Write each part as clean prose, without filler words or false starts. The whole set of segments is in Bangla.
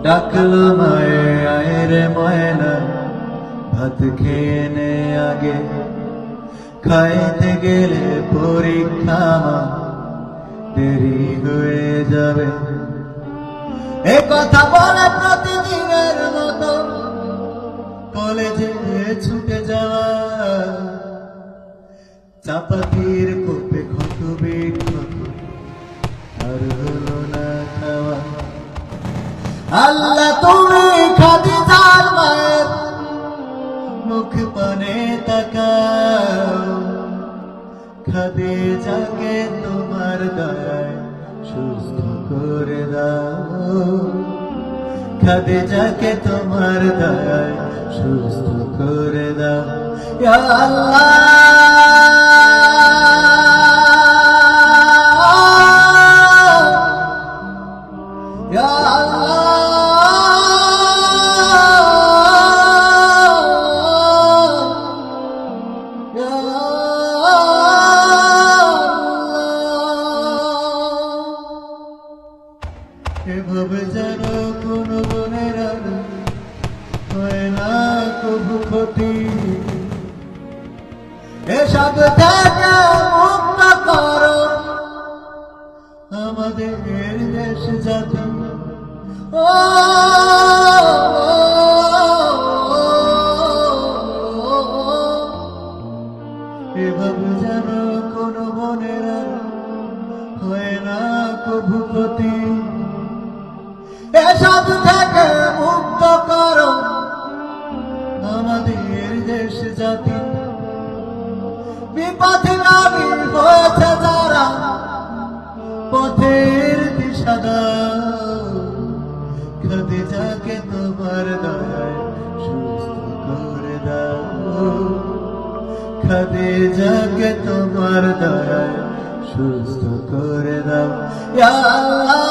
ডাকলো মায়ে আয় রে ময়না, ভাত খেয়ে নে আগে, খাইতে গেলে পরীক্ষা মা, দেরি হয়ে যাবে। এ কথা বলে প্রতিদিনের মতো কলেজে ছুটে যাওয়া, চাপাতির কোপে ক্ষত বিক্ষত আর হলো না খাওয়া। আল্লাহ তুমি খাদিজার মায়ের মুখ পানে তাকাও, খাদিজাকে তোমার দয়ায় সুস্থ করে দাও, খাদিজাকে তোমার দয়ায় সুস্থ করে দাও। ইয়া আল্লাহ, ইয়া আল্লাহ, ইয়া আল্লাহ। এভাবে যেন কোন বোনের হয় না কবু ক্ষতি, এসব থেকে মুক্ত করো আমাদের দেশ জাতি। ও এভাবে যেন কোন বোনের হয় না কবু ক্ষতি, এসব থেকে মুক্ত করো আমাদের দেশ জাতি। বিপথে নামী হয়েছে যারা পথের দিশা দাও, খাদিজাকে তোমার দয়ায় সুস্থ করে দাও, খাদিজাকে তোমার দয়ায় সুস্থ করে দাও। ইয়া আল্লাহ,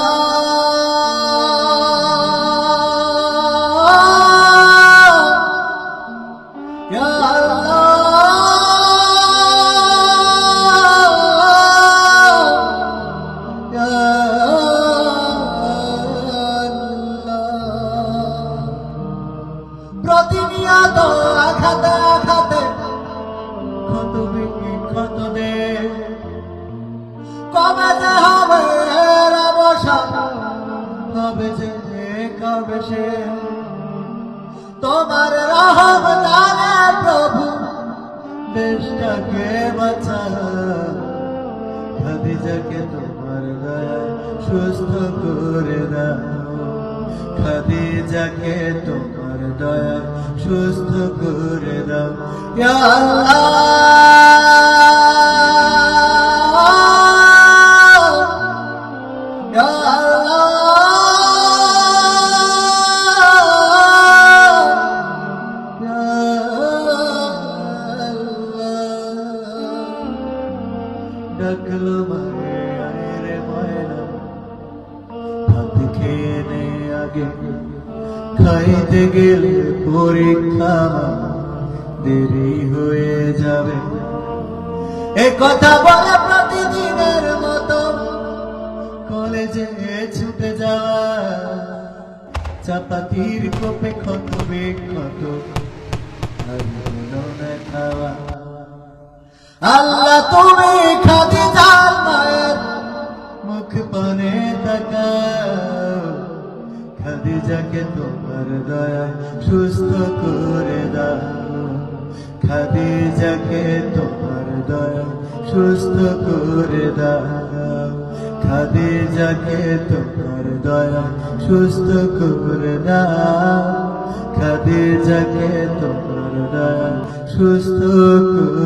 ইয়া আল্লাহ, ইয়া আল্লাহ। প্রতিনিয়ত আঘাতে আঘাতে ক্ষত বিক্ষত দেশ, কবে যে হবে এর অবসান, হবে যে কবে সে তোমার রহম জানে প্রভু, দেশটাকে বাঁচাও, খাদিজাকে তোমার দয়ায় সুস্থ করে দাও, খাদিজাকে তোমার দয়ায় সুস্থ করে দাও। ইয়া আল্লাহ, ইয়া ডাকলো মায়ে আয় রে ময়না, ভাত খেয়ে নে আগে, খাইতে গেলে পরীক্ষা দেরি হয়ে যাবে। এ কথা বলে প্রতিদিনের মতো কলেজে ছুটে যাওয়া, চাপাতির কোপে ক্ষত বিক্ষত আর হলো না খাওয়া। আল্লাহ তুমি খাদিজার মায়ের মুখ পানে তাকাও, খাদিজাকে তোমার দয়ায় সুস্থ করে দাও, খাদিজাকে তোমার দয়ায় সুস্থ করে দাও, খাদিজাকে তোমার দয়ায় সুস্থ করে দাও, খাদিজাকে তোমার দয়ায় সুস্থ করে